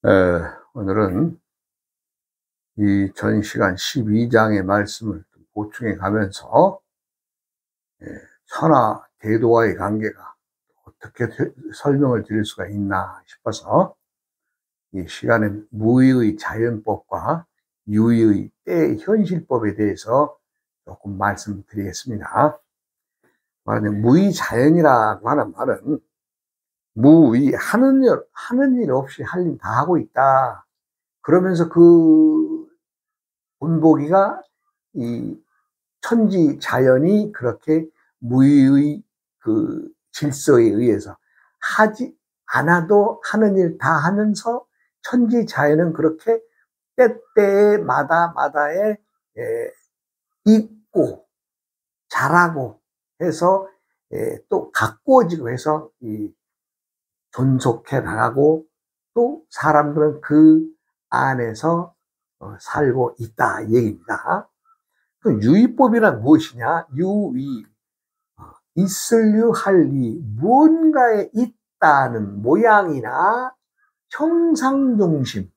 오늘은 이 전 시간 12장의 말씀을 보충해 가면서 천하 대도와의 관계가 어떻게 설명을 드릴 수가 있나 싶어서 이 시간에 무의의 자연법과 유의의 때의 현실법에 대해서 조금 말씀드리겠습니다. 말하자면 무의자연이라고 하는 말은 무의, 하는 일 없이 할 일 다 하고 있다. 그러면서 그 본보기가 이 천지 자연이 그렇게 무의 그 질서에 의해서 하지 않아도 하는 일 다 하면서 천지 자연은 그렇게 때때마다마다에 있고 자라고 해서 또 가꾸어지고 해서 이 존속해 나가고 또 사람들은 그 안에서 살고 있다 이 얘기입니다. 그 유의법이란 무엇이냐? 유의, 있을류 할리, 무언가에 있다는 모양이나 형상 중심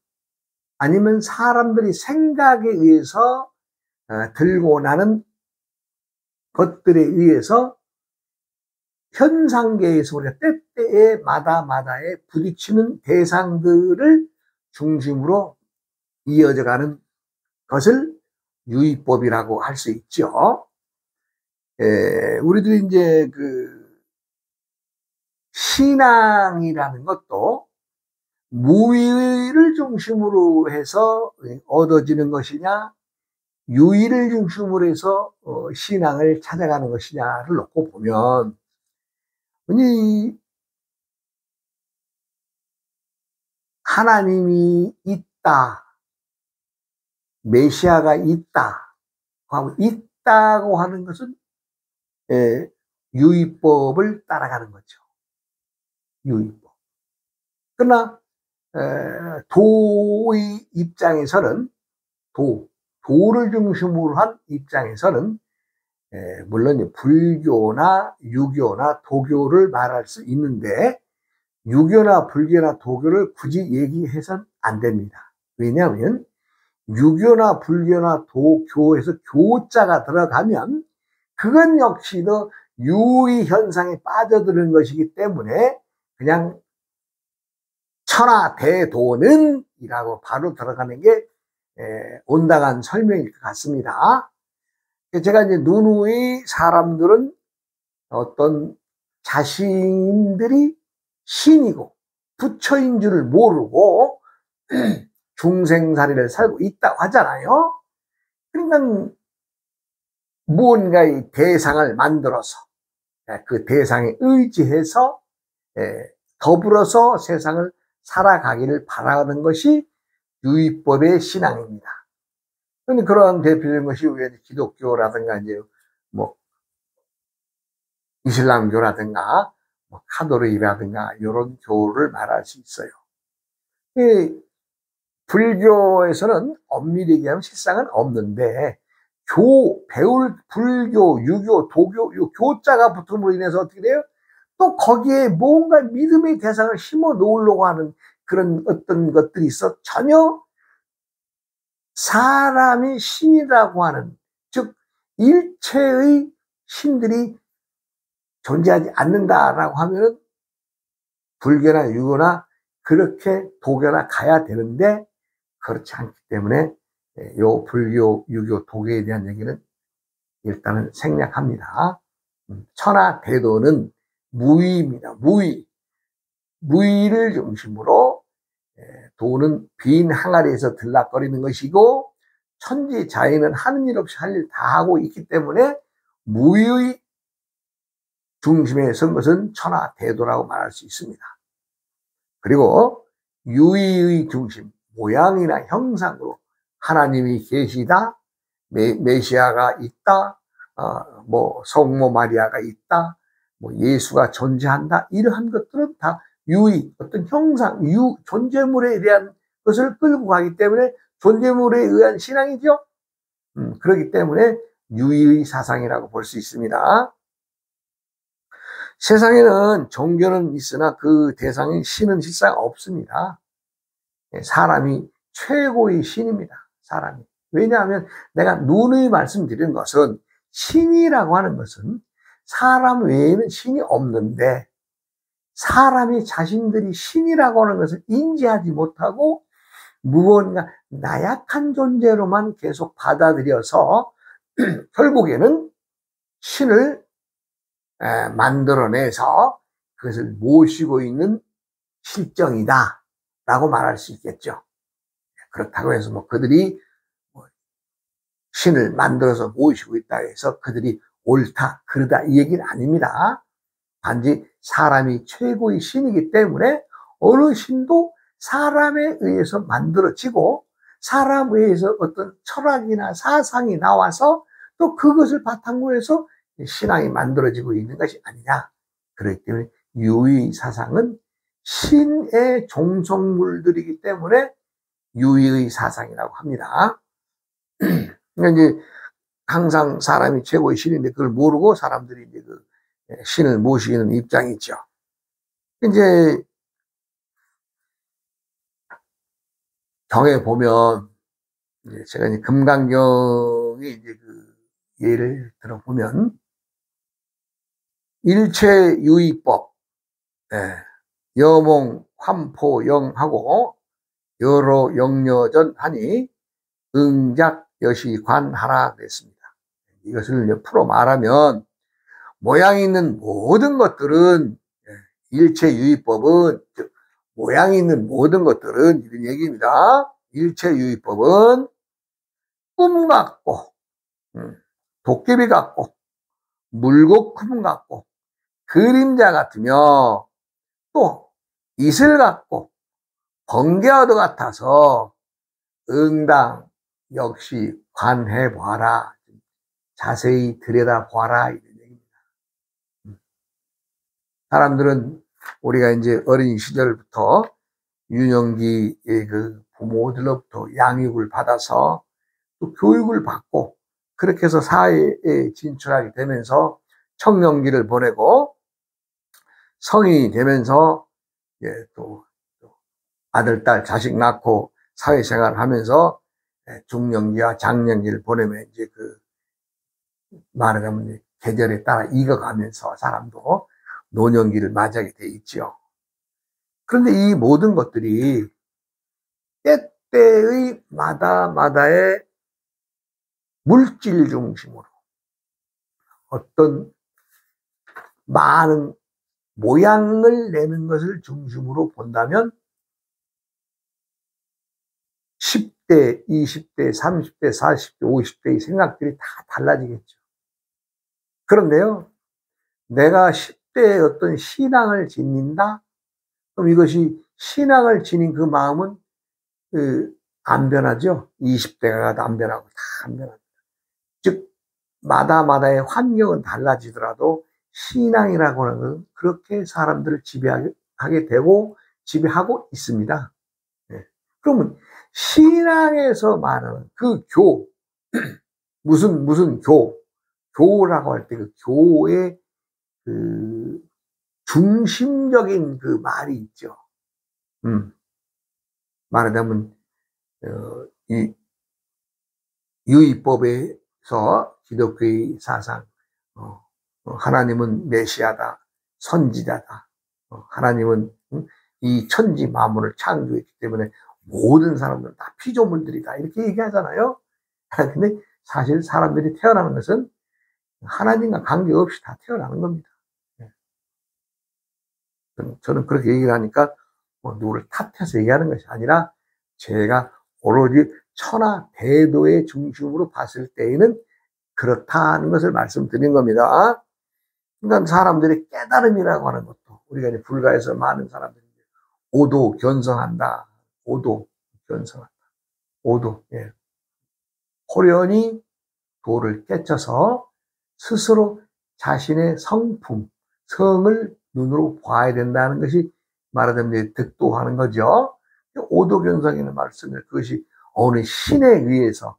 아니면 사람들이 생각에 의해서 들고 나는 것들에 의해서 현상계에서 우리가 때때에 마다마다에 부딪히는 대상들을 중심으로 이어져가는 것을 유의법이라고 할 수 있죠. 우리들이 이제 그 신앙이라는 것도 무의를 중심으로 해서 얻어지는 것이냐, 유의를 중심으로 해서 신앙을 찾아가는 것이냐를 놓고 보면, 이 하나님이 있다, 메시아가 있다, 있다고 하는 것은 유의법을 따라가는 거죠. 유의법. 그러나 도의 입장에서는 도를 중심으로 한 입장에서는 물론 불교나 유교나 도교를 말할 수 있는데 유교나 불교나 도교를 굳이 얘기해서는 안 됩니다. 왜냐하면 유교나 불교나 도교에서 교자가 들어가면 그건 역시도 유의 현상에 빠져드는 것이기 때문에 그냥 천하 대도는 이라고 바로 들어가는 게 온당한 설명일 것 같습니다. 제가 이제 누누이 사람들은 어떤 자신들이 신이고 부처인 줄을 모르고 중생살이를 살고 있다고 하잖아요. 그러니까 무언가의 대상을 만들어서 그 대상에 의지해서 더불어서 세상을 살아가기를 바라는 것이 유의법의 신앙입니다. 그런데 그런 대표적인 것이 우리 기독교라든가 이제 뭐 이슬람교라든가 뭐 카톨릭이라든가 이런 교를 말할 수 있어요. 불교에서는 엄밀히 얘기하면 실상은 없는데 배울 불교, 유교, 도교, 이 교자가 붙음으로 인해서 어떻게 돼요? 또 거기에 뭔가 믿음의 대상을 심어 놓으려고 하는 그런 어떤 것들이 있어 전혀 사람이 신이라고 하는, 즉 일체의 신들이 존재하지 않는다라고 하면은 불교나 유교나 그렇게 도교나 가야 되는데 그렇지 않기 때문에 요 불교, 유교, 도교에 대한 얘기는 일단은 생략합니다. 천하 대도는 무의입니다. 무의를 중심으로 도는 빈 항아리에서 들락거리는 것이고 천지 자연은 하는 일 없이 할 일 다 하고 있기 때문에 무의의 중심에 선 것은 천하 대도라고 말할 수 있습니다. 그리고 유의의 중심, 모양이나 형상으로 하나님이 계시다, 메시아가 있다, 뭐 성모 마리아가 있다, 뭐 예수가 존재한다, 이러한 것들은 다 유의, 어떤 형상, 존재물에 대한 것을 끌고 가기 때문에 존재물에 의한 신앙이죠. 그렇기 때문에 유의의 사상이라고 볼 수 있습니다. 세상에는 종교는 있으나 그 대상인 신은 실상 없습니다. 사람이 최고의 신입니다. 사람이. 왜냐하면 내가 누누이 말씀드린 것은 신이라고 하는 것은 사람 외에는 신이 없는데 사람이 자신들이 신이라고 하는 것을 인지하지 못하고 무언가 나약한 존재로만 계속 받아들여서 결국에는 신을 만들어내서 그것을 모시고 있는 실정이다 라고 말할 수 있겠죠. 그렇다고 해서 뭐 그들이 신을 만들어서 모시고 있다 해서 그들이 옳다 그르다 이 얘기는 아닙니다. 단지 사람이 최고의 신이기 때문에 어느 신도 사람에 의해서 만들어지고 사람에 의해서 어떤 철학이나 사상이 나와서 또 그것을 바탕으로 해서 신앙이 만들어지고 있는 것이 아니냐. 그렇기 때문에 유의 사상은 신의 종속물들이기 때문에 유의 사상이라고 합니다. 그러니까 이제 항상 사람이 최고의 신인데 그걸 모르고 사람들이 이제 그 신을 모시는 입장이죠. 이제 경에 보면 제가 이제 금강경의 이제 그 예를 들어보면 일체유의법, 여몽, 환포, 영하고 여러 영여전 하니 응작 여시 관하라 그랬습니다. 이것을 이제 풀어 말하면 모양이 있는 모든 것들은 일체유의법은 모양이 있는 모든 것들은 이런 얘기입니다. 일체유의법은 꿈 같고 도깨비 같고 물거품 같고 그림자 같으며 또 이슬 같고 번개와도 같아서 응당 역시 관해봐라 자세히 들여다봐라 이런 얘기입니다. 사람들은 우리가 이제 어린 시절부터 유년기의 그 부모들로부터 양육을 받아서 또 교육을 받고 그렇게 해서 사회에 진출하게 되면서 청년기를 보내고 성인이 되면서 또 아들, 딸, 자식 낳고 사회생활을 하면서 중년기와 장년기를 보내면 이제 그 말하자면 계절에 따라 익어가면서 사람도 노년기를 맞이하게 돼 있죠. 그런데 이 모든 것들이 때때의 마다마다의 물질 중심으로 어떤 많은 모양을 내는 것을 중심으로 본다면 10대, 20대, 30대, 40대, 50대의 생각들이 다 달라지겠죠. 그런데요, 내가 10대에 어떤 신앙을 지닌다? 그럼 이것이 신앙을 지닌 그 마음은 안 변하죠. 20대가 가도 안 변하고 다 안 변합니다. 즉 마다마다의 환경은 달라지더라도 신앙이라고 하는 것은 그렇게 사람들을 지배하게 되고 지배하고 있습니다. 그러면 신앙에서 말하는 그 무슨 교라고 할 때 그 교의 그 중심적인 그 말이 있죠. 말하자면 이 유의법에서 기독교의 사상, 하나님은 메시아다, 선지자다, 하나님은 이 천지 만물을 창조했기 때문에 모든 사람들은 다 피조물들이다 이렇게 얘기하잖아요. 근데 사실 사람들이 태어나는 것은 하나님과 관계없이 다 태어나는 겁니다. 저는 그렇게 얘기를 하니까 누구를 탓해서 얘기하는 것이 아니라 제가 오로지 천하 대도의 중심으로 봤을 때에는 그렇다는 것을 말씀드린 겁니다. 그러니까 사람들이 깨달음이라고 하는 것도 우리가 이제 불가에서 많은 사람들이 오도 견성한다. 오도 견성한다. 오도 호련히 도를 깨쳐서 스스로 자신의 성품, 성을 눈으로 봐야 된다는 것이 말하자면 득도하는 거죠. 오도견성이라는 말씀을 그것이 어느 신에 의해서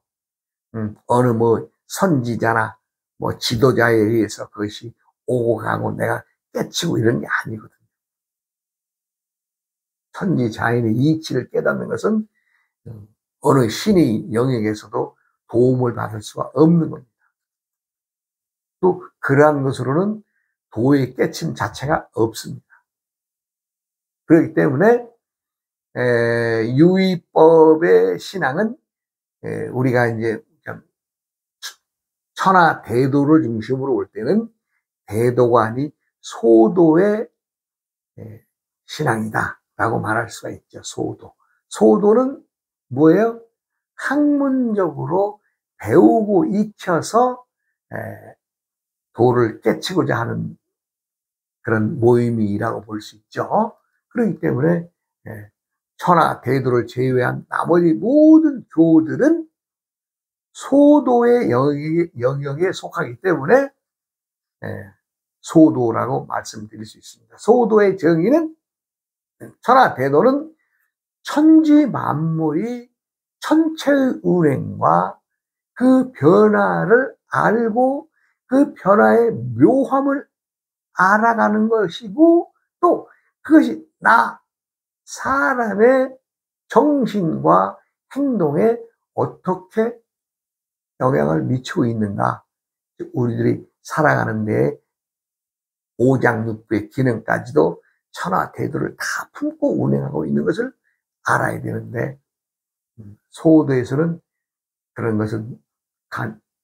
어느 뭐 선지자나 뭐 지도자에 의해서 그것이 오고 가고 내가 깨치고 이런 게 아니거든요. 천지자연의 이치를 깨닫는 것은 어느 신의 영역에서도 도움을 받을 수가 없는 겁니다. 또 그러한 것으로는 도의 깨침 자체가 없습니다. 그렇기 때문에 유의법의 신앙은 우리가 이제 천하 대도를 중심으로 볼 때는 대도가 아닌 소도의 신앙이다 라고 말할 수가 있죠. 소도는 뭐예요? 학문적으로 배우고 익혀서 도를 깨치고자 하는 그런 모임이라고 볼 수 있죠. 그렇기 때문에 천하 대도를 제외한 나머지 모든 교들은 소도의 영역에 속하기 때문에 소도라고 말씀드릴 수 있습니다. 소도의 정의는 천하 대도는 천지 만물이 천체의 운행과 그 변화를 알고 그 변화의 묘함을 알아가는 것이고, 또 그것이 나 사람의 정신과 행동에 어떻게 영향을 미치고 있는가, 우리들이 살아가는 데 오장육부의 기능까지도 천하 대도를 다 품고 운행하고 있는 것을 알아야 되는데, 소도에서는 그런 것은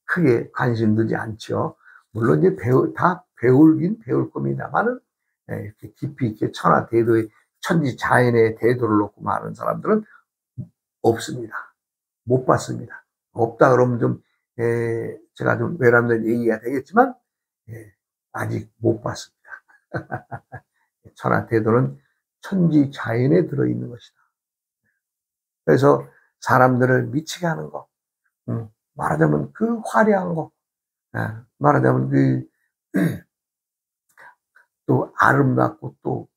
크게 관심 두지 않죠. 물론 이제 다 배울긴 배울 겁니다만은 이렇게 깊이 있게 천하 대도의 천지 자연의 대도를 놓고 말하는 사람들은 없습니다. 못 봤습니다. 없다 그러면 좀 제가 좀 외람된 얘기가 되겠지만 아직 못 봤습니다. 천하 대도는 천지 자연에 들어있는 것이다. 그래서 사람들을 미치게 하는 것, 말하자면 그 화려한 것, 말하자면 또 아름답고 또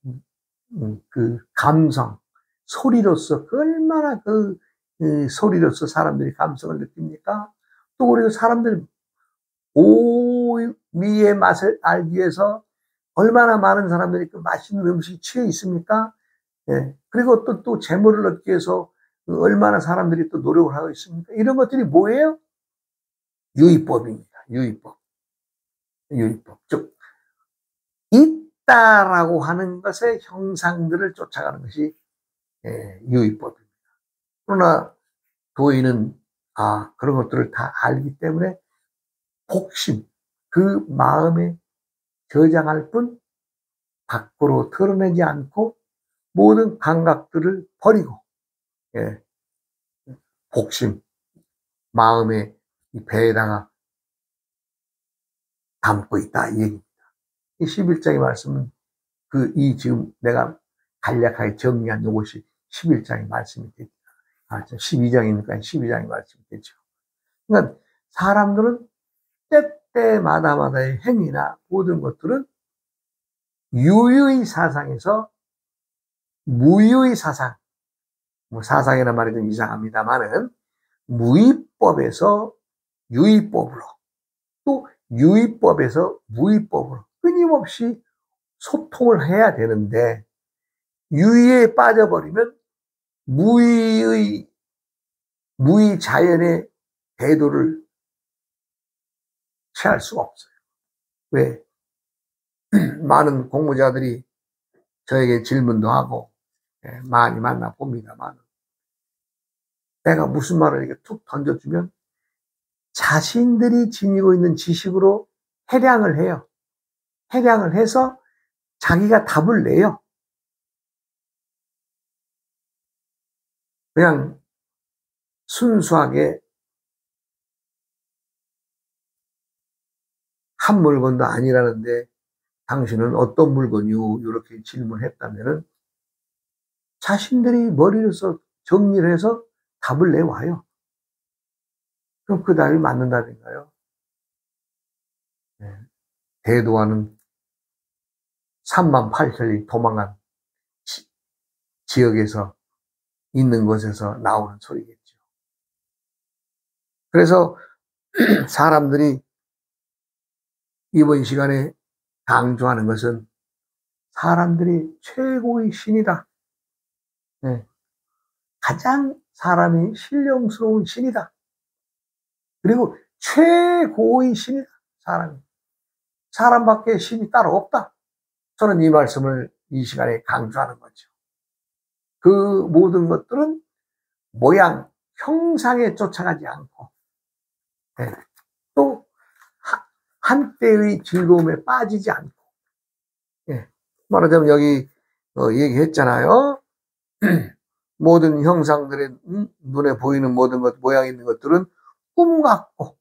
그 감성, 소리로서 얼마나 그 소리로서 사람들이 감성을 느낍니까? 또 우리가 사람들 오미의 맛을 알기 위해서 얼마나 많은 사람들이 그 맛있는 음식이 취해 있습니까? 그리고 또 재물을 얻기 위해서 얼마나 사람들이 또 노력을 하고 있습니까? 이런 것들이 뭐예요? 유의법입니다. 유의법. 즉 있다라고 하는 것의 형상들을 쫓아가는 것이 유의법입니다. 그러나 도인은 그런 것들을 다 알기 때문에 복심, 그 마음에 저장할 뿐 밖으로 드러내지 않고 모든 감각들을 버리고 복심, 마음의 배에다가 담고 있다 이 얘기입니다. 이 11장의 말씀은 지금 내가 간략하게 정리한 이것이 11장의 말씀이 되죠. 12장이니까 12장의 말씀이 되죠. 그러니까 사람들은 때때마다마다의 행위나 모든 것들은 유유의 사상에서 무유의 사상, 사상이라는 말이 좀 이상합니다만은 무의법에서 유의법으로, 또 유의법에서 무의법으로 끊임없이 소통을 해야 되는데, 유의에 빠져버리면 무의 자연의 대도를 취할 수가 없어요. 왜? 많은 공부자들이 저에게 질문도 하고 많이 만나봅니다만, 내가 무슨 말을 이렇게 툭 던져주면 자신들이 지니고 있는 지식으로 해량을 해요. 해량을 해서 자기가 답을 내요. 그냥 순수하게 한 물건도 아니라는데 당신은 어떤 물건이요? 이렇게 질문했다면은 자신들이 머리로서 정리를 해서 답을 내와요. 그럼 그 답이 맞는 답인가요? 대도하는 3만 8천리 도망간 지역에서 있는 곳에서 나오는 소리겠죠. 그래서 사람들이 이번 시간에 강조하는 것은 사람들이 최고의 신이다. 예. 가장 사람이 신령스러운 신이다. 그리고 최고의 신이다. 사람이. 사람밖에 신이 따로 없다. 저는 이 말씀을 이 시간에 강조하는 거죠. 그 모든 것들은 모양, 형상에 쫓아가지 않고, 예. 또 한때의 즐거움에 빠지지 않고, 예. 말하자면 여기 얘기했잖아요. 모든 형상들의 눈에 보이는 모든 것, 모양 있는 것들은 꿈 같고,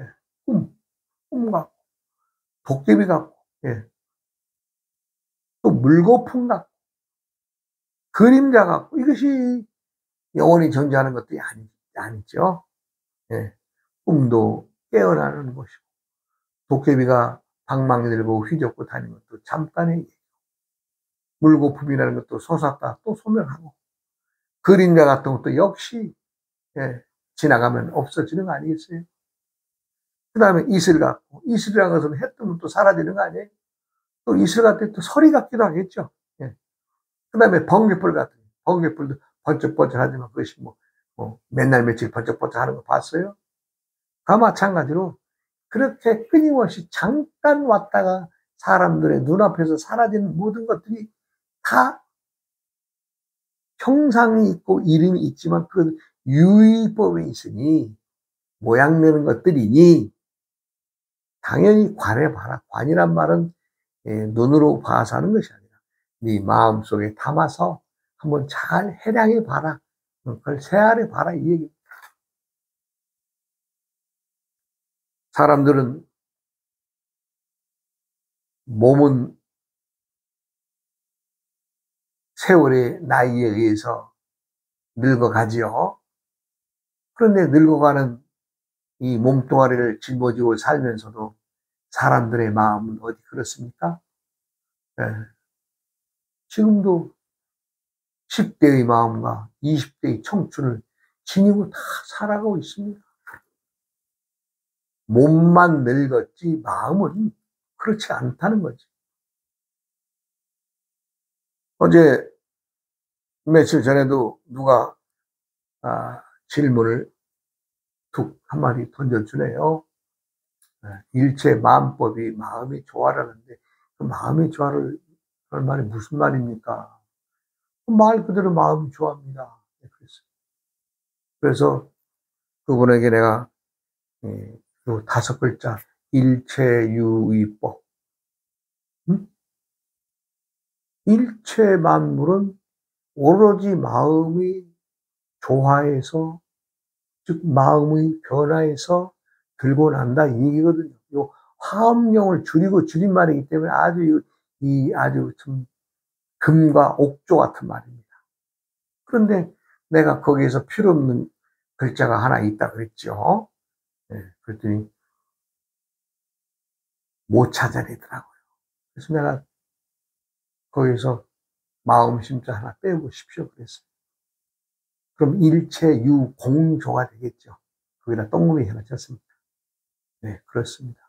예. 꿈 같고, 도깨비 같고, 예. 또 물거품 같고, 그림자 같고, 이것이 영원히 존재하는 것들이 아니죠. 예. 꿈도 깨어나는 것이고, 도깨비가 방망이 들고 휘젓고 다니는 것도 잠깐의 얘기고, 물거품이라는 것도 솟았다 또 소멸하고, 그림자 같은 것도 역시, 예, 지나가면 없어지는 거 아니겠어요? 그 다음에 이슬 같고, 이슬이라는 것은 해 뜨면 또 사라지는 거 아니에요? 또 이슬 같은 또 소리 같기도 하겠죠. 예. 그 다음에 번개불 같은, 번개불도 번쩍번쩍 하지만 그것이 맨날 며칠 번쩍번쩍 하는 거 봤어요? 다 마찬가지로 그렇게 끊임없이 잠깐 왔다가 사람들의 눈앞에서 사라지는 모든 것들이 다 형상이 있고 이름이 있지만 그 유의법이 있으니 모양 내는 것들이니 당연히 관해봐라. 관이란 말은 눈으로 봐서 하는 것이 아니라 네 마음속에 담아서 한번 잘 해량해 봐라. 그걸 세알해 봐라 이 얘기. 사람들은 몸은 세월의 나이에 의해서 늙어가지요. 그런데 늙어가는 이 몸뚱아리를 짊어지고 살면서도 사람들의 마음은 어디 그렇습니까? 네. 지금도 10대의 마음과 20대의 청춘을 지니고 다 살아가고 있습니다. 몸만 늙었지 마음은 그렇지 않다는 거지. 어제 며칠 전에도 누가 질문을 툭 한마디 던져주네요. 일체 마음법이 마음이 조화라는데 그 마음이 조화를 그런 말이 무슨 말입니까? 말 그대로 마음이 조화입니다. 그래서 그분에게 내가 그 5글자 일체유의법, 응? 일체 만물은 오로지 마음의 조화에서, 즉 마음의 변화에서 들고 난다 이 얘기거든요. 요 화엄경을 줄인 말이기 때문에 아주 좀 금과 옥조 같은 말입니다. 그런데 내가 거기에서 필요 없는 글자가 하나 있다 그랬죠. 네, 그랬더니 못 찾아내더라고요. 그래서 내가 거기서 마음 심자 하나 빼보십시오 그랬어요. 그럼 일체유공조가 되겠죠. 거기다 똥무이 하나 쳤습니다. 네, 그렇습니다.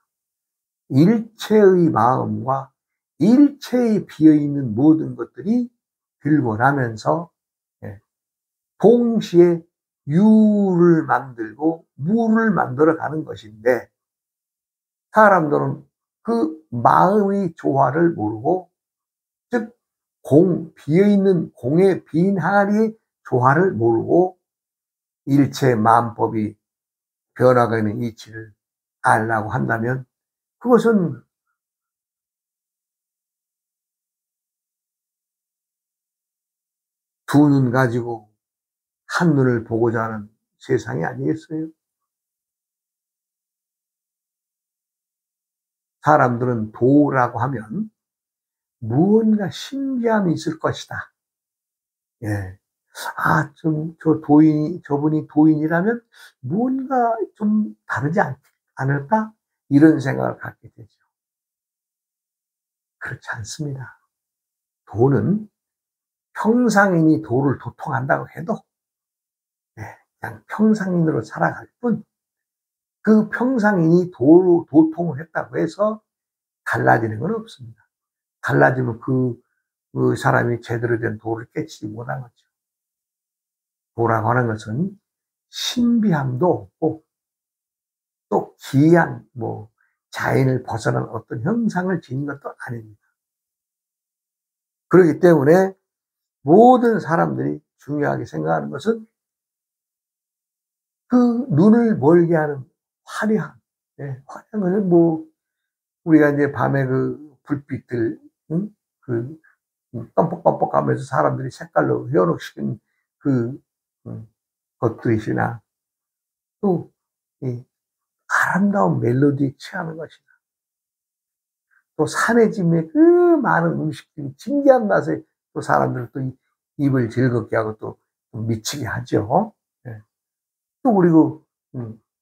일체의 마음과 일체에 비어있는 모든 것들이 들고 나면서 동시에 유를 만들고 무를 만들어 가는 것인데 사람들은 그 마음의 조화를 모르고 즉 비어있는 공의 빈 항아리의 조화를 모르고 일체 마음법이 변화가 있는 이치를 알라고 한다면 그것은 두 눈 가지고 한 눈을 보고자 하는 세상이 아니겠어요? 사람들은 도라고 하면 무언가 신비함이 있을 것이다. 예. 저분이 도인이라면 무언가 좀 다르지 않을까? 이런 생각을 갖게 되죠. 그렇지 않습니다. 도는 평상인이 도를 도통한다고 해도 그냥 평상인으로 살아갈 뿐, 그 평상인이 도통을 했다고 해서 달라지는 건 없습니다. 달라지면 그 사람이 제대로 된 도를 깨치지 못한 거죠. 도라고 하는 것은 신비함도 없고 또 기이한 자연을 벗어난 어떤 형상을 지닌 것도 아닙니다. 그렇기 때문에 모든 사람들이 중요하게 생각하는 것은 그 눈을 멀게 하는 화려한, 화려한 것은 우리가 이제 밤에 그 불빛들, 응? 그 껌뻑껌뻑하면서 사람들이 색깔로 현혹시킨 그 것들이시나 또 이 아름다운 멜로디에 취하는 것이나 또 산의 집에 그 많은 음식들이 진귀한 맛에 또 사람들을 또 입을 즐겁게 하고 또 미치게 하죠. 예. 또 그리고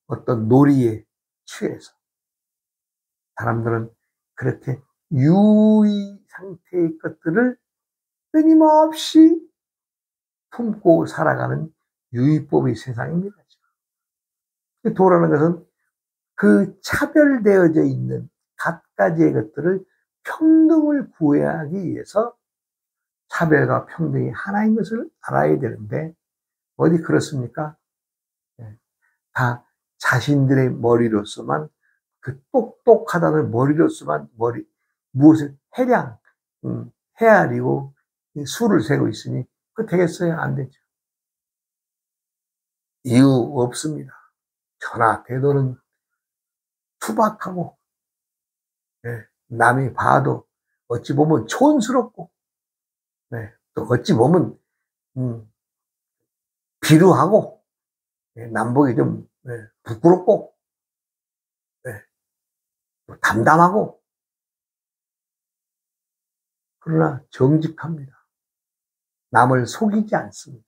어떤 놀이에 취해서 사람들은 그렇게 유의 상태의 것들을 끊임없이 품고 살아가는 유의법의 세상입니다. 도라는 것은 그 차별되어져 있는 갖가지의 것들을 평등을 구해하기 위해서 차별과 평등이 하나인 것을 알아야 되는데 어디 그렇습니까? 다 자신들의 머리로서만 그 똑똑하다는 머리로서만 무엇을 헤아리고 수를 세고 있으니 그 되겠어요? 안 되죠. 이유 없습니다. 천하 태도는 투박하고 남이 봐도 어찌 보면 촌스럽고 또 어찌 보면 비루하고 남보기 좀 부끄럽고 담담하고 그러나 정직합니다. 남을 속이지 않습니다.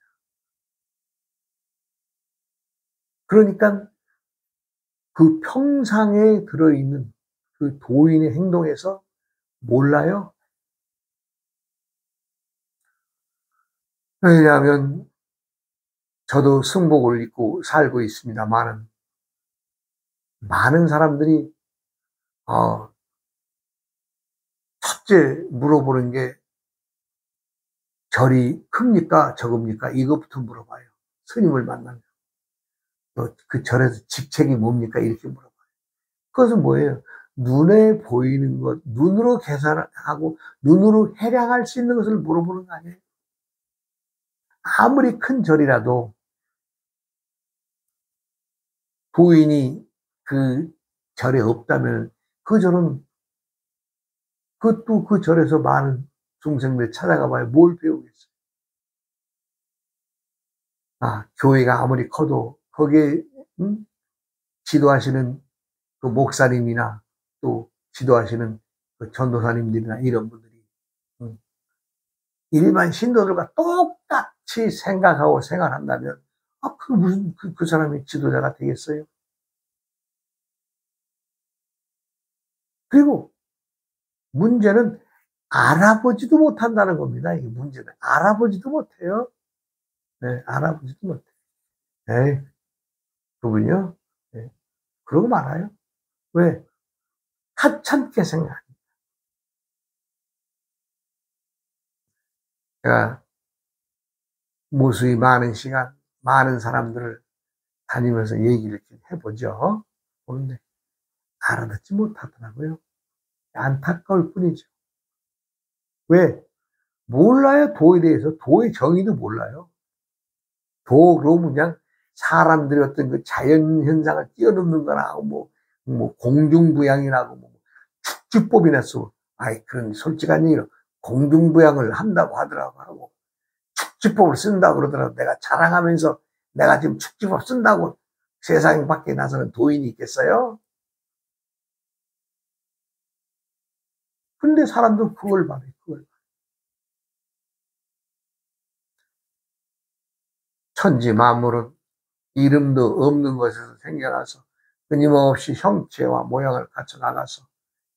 그러니까 그 평상에 들어있는 그 도인의 행동에서 몰라요. 왜냐하면 저도 승복을 입고 살고 있습니다만 많은 사람들이 첫째 물어보는 게 절이 큽니까 적습니까? 이것부터 물어봐요. 스님을 만나면. 그 절에서 직책이 뭡니까? 이렇게 물어봐요. 그것은 뭐예요? 눈에 보이는 것, 눈으로 계산하고 눈으로 해량할 수 있는 것을 물어보는 거 아니에요? 아무리 큰 절이라도 도인이 그 절에 없다면 그 절은 그 절에서 많은 중생들 찾아가 봐야 뭘 배우겠어요? 교회가 아무리 커도 거기에 지도하시는 그 목사님이나 또 지도하시는 그 전도사님들이나 이런 분들이 일반 신도들과 똑같이 생각하고 생활한다면 그 사람이 지도자가 되겠어요? 그리고 문제는 알아보지도 못한다는 겁니다. 이게 문제는 알아보지도 못해요. 알아보지도 못해. 에이, 그분요? 그러고 말아요. 왜? 하찮게 생각합니다. 제가 무수히 많은 시간, 많은 사람들을 다니면서 얘기를 해보죠. 그런데 알아듣지 못하더라고요. 안타까울 뿐이죠. 왜? 몰라요. 도에 대해서. 도의 정의도 몰라요. 도로 그냥 사람들이 어떤 그 자연 현상을 뛰어넘는 거나 공중부양이라고 축지법이나 쓰고 그런 솔직한 얘기로 공중부양을 한다고 하더라고. 축지법을 쓴다고 그러더라고. 내가 자랑하면서 내가 지금 축지법 쓴다고 세상 밖에 나서는 도인이 있겠어요? 근데 사람들은 그걸 말해. 천지 만물은 이름도 없는 것에서 생겨나서 끊임없이 형체와 모양을 갖춰 나가서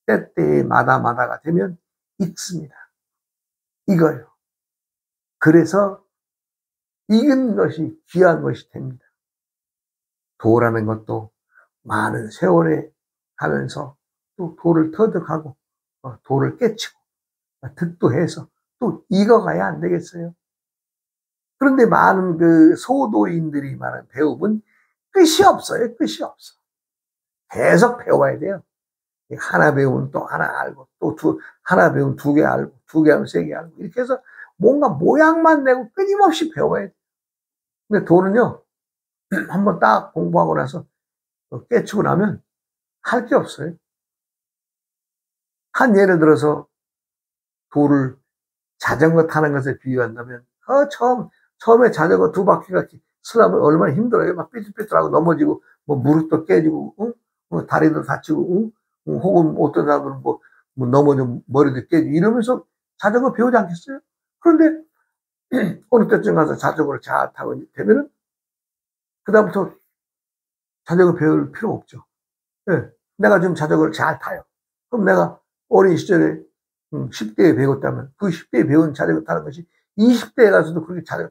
때때마다가 되면 익습니다. 이거요. 그래서 익은 것이 귀한 것이 됩니다. 도라는 것도 많은 세월에 가면서 또 도를 터득하고 도를 깨치고 득도해서 또 익어가야 안 되겠어요? 그런데 많은 그 소도인들이 말하는 배움은 끝이 없어요. 끝이 없어. 계속 배워야 돼요. 하나 배우면 또 하나 알고, 또 하나 배우면 두 개 알고, 두 개 하면 세 개 알고, 이렇게 해서 뭔가 모양만 내고 끊임없이 배워야 돼. 근데 돈은요, 한번 딱 공부하고 나서 깨치고 나면 할 게 없어요. 한 예를 들어서 돌을 자전거 타는 것에 비유한다면, 처음에 자전거 두 바퀴가 쓰려면 얼마나 힘들어요. 막 삐뚤삐뚤하고 넘어지고, 뭐 무릎도 깨지고, 응? 뭐 다리도 다치고, 응? 혹은 어떤 사람들은 뭐 넘어져 머리도 깨지고, 이러면서 자전거 배우지 않겠어요? 그런데, 어느 때쯤 가서 자전거를 잘 타고 되면은, 그다음부터 자전거 배울 필요 없죠. 예. 내가 지금 자전거를 잘 타요. 그럼 내가 어린 시절에 10대에 배웠다면 그 10대에 배운 자전거 타는 것이 20대에 가서도 그렇게 자전거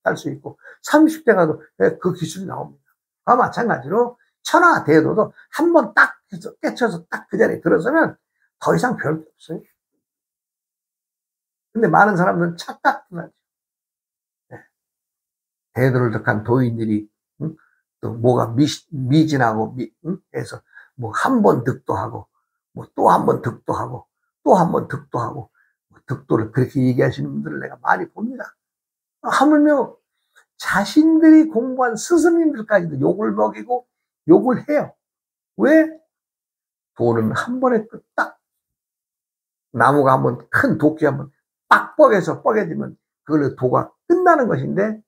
탈 수 있고 30대 가도 그 기술이 나옵니다. 그와 마찬가지로 천하대도도 한 번 딱 깨쳐서 딱 그 자리에 들어서면 더 이상 배울 게 없어요. 근데 많은 사람들은 착각을 하죠. 대도를 덕한 도인들이 또 뭐가 미진하고 해서 뭐 한 번 득도하고 뭐 또 한 번 득도하고 또 한 번 득도하고 득도를 그렇게 얘기하시는 분들을 내가 많이 봅니다. 하물며 자신들이 공부한 스승님들까지도 욕을 먹이고 욕을 해요. 왜? 도는 한 번에 딱 나무가 한번 큰 도끼 한번 빡 뻐개지면 그걸로 도가 끝나는 것인데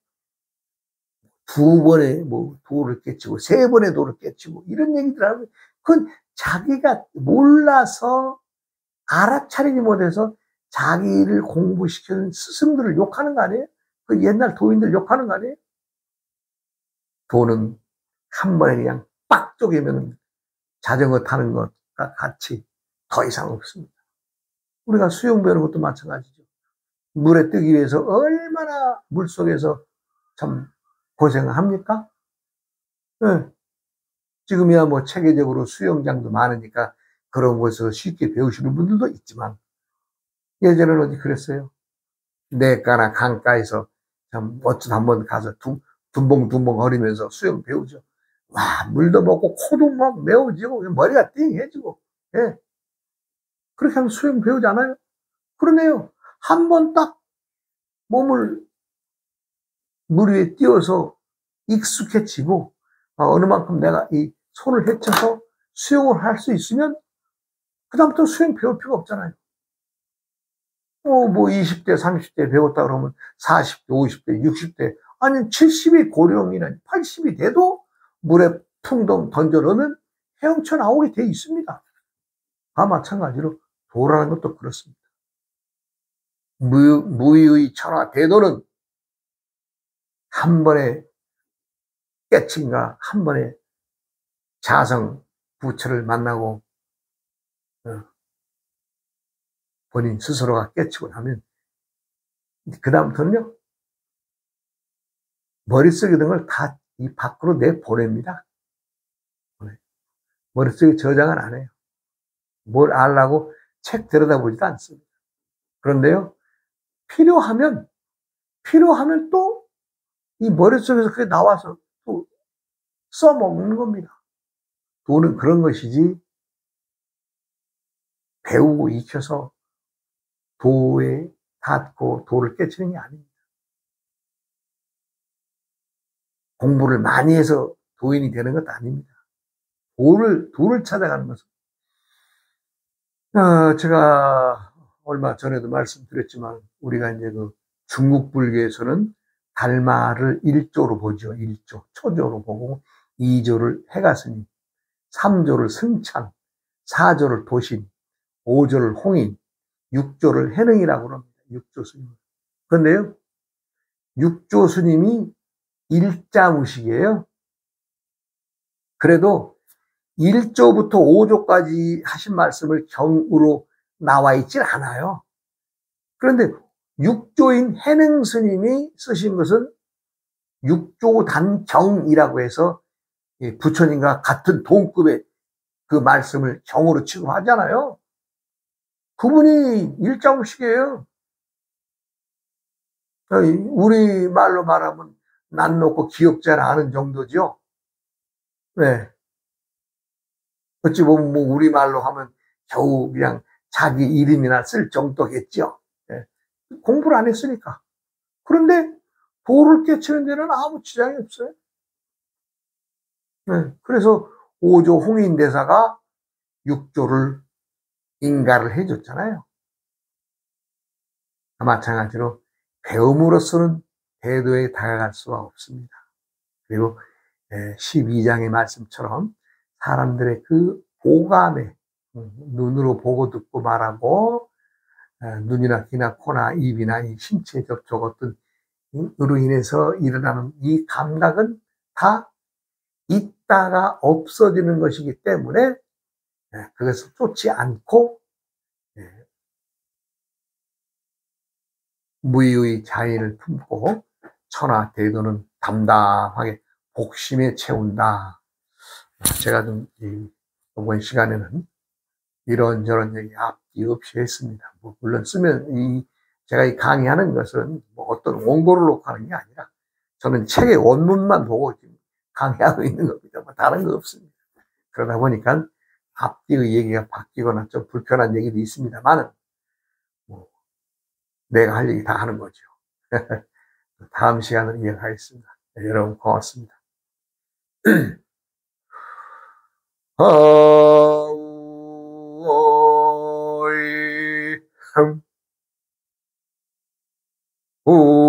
두 번의 뭐 도를 깨치고 세 번의 도를 깨치고 이런 얘기들 하면 그건 자기가 몰라서 알아차리지 못해서 자기를 공부시키는 스승들을 욕하는 거 아니에요? 그 옛날 도인들 욕하는 거 아니에요? 도는 한 번에 그냥 빡 쪼개면 자전거 타는 것과 같이 더 이상 없습니다. 우리가 수영 배우는 것도 마찬가지죠. 물에 뜨기 위해서 얼마나 물속에서 참 고생을 합니까? 네. 지금이야 뭐 체계적으로 수영장도 많으니까 그런 곳에서 쉽게 배우시는 분들도 있지만 예전에는 어디 그랬어요. 내가나 강가에서 참 어쩌다 한번 가서 둔봉둔봉 거리면서 수영 배우죠. 와, 물도 먹고 코도 막 메워지고 머리가 띵해지고 예. 그렇게 하면 수영 배우지 않아요? 그러네요. 한 번 딱 몸을 물 위에 띄워서 익숙해지고 어느 만큼 내가 이 손을 헤쳐서 수영을 할 수 있으면 그다음부터 수영 배울 필요가 없잖아요. 뭐 20대, 30대 배웠다 그러면 40대, 50대, 60대, 아니 70이 고령이나 80이 돼도 물에 풍덩 던져 넣으면 헤엄쳐 나오게 돼 있습니다. 다 마찬가지로 도라는 것도 그렇습니다. 무의 천하 대도는 한 번의 깨침과 한 번의 자성 부처를 만나고 본인 스스로가 깨치고 나면 그 다음부터는요 머릿속에 있는 걸 다 이 밖으로 내보냅니다. 머릿속에 저장은 안 해요. 뭘 알라고 책 들여다보지도 않습니다. 그런데요 필요하면 또 이 머릿속에서 그게 나와서 또 써먹는 겁니다. 도는 그런 것이지 배우고 익혀서 도에 닿고 도를 깨치는 게 아닙니다. 공부를 많이 해서 도인이 되는 것도 아닙니다. 도를 찾아가는 것은 제가 얼마 전에도 말씀드렸지만 우리가 이제 그 중국 불교에서는 달마를 1조로 보죠. 1조 초조로 보고 2조를 해가스님, 3조를 승찬, 4조를 도신, 5조를 홍인, 6조를 해능이라고 합니다. 6조 스님. 그런데요 6조 스님이 일자무식이에요. 그래도 1조부터 5조까지 하신 말씀을 경으로 나와 있질 않아요. 그런데 6조인 해능 스님이 쓰신 것은 6조 단경이라고 해서 부처님과 같은 동급의 그 말씀을 경으로 취급하잖아요. 그분이 일자무식이에요. 우리 말로 말하면 난 놓고 기억잘 아는 정도죠. 네. 어찌 보면 뭐 우리 말로 하면 겨우 그냥 자기 이름이나 쓸 정도겠죠. 네. 공부를 안 했으니까. 그런데 도를 깨치는 데는 아무 지장이 없어요. 네. 그래서 5조 홍인대사가 6조를 인가를 해줬잖아요. 마찬가지로 배움으로서는 대도에 다가갈 수가 없습니다. 그리고 12장의 말씀처럼 사람들의 그 오감에 눈으로 보고 듣고 말하고 눈이나 귀나 코나 입이나 이 신체 접촉 어떤 으로 인해서 일어나는 이 감각은 다 있다가 없어지는 것이기 때문에 그것을 쫓지 않고 무의의 자인을 품고 천하 대도는 담담하게 복심에 채운다. 제가 좀 이번 시간에는 이런저런 얘기 앞뒤 없이 했습니다. 뭐 물론 제가 이 강의하는 것은 뭐 어떤 원고를 놓고 하는 게 아니라 저는 책의 원문만 보고 지금 강의하고 있는 겁니다. 뭐 다른 거 없습니다. 그러다 보니까 앞뒤의 얘기가 바뀌거나 좀 불편한 얘기도 있습니다만은 뭐 내가 할 얘기 다 하는 거죠. 다음 시간으로 이어가겠습니다. 네, 여러분 고맙습니다. 우야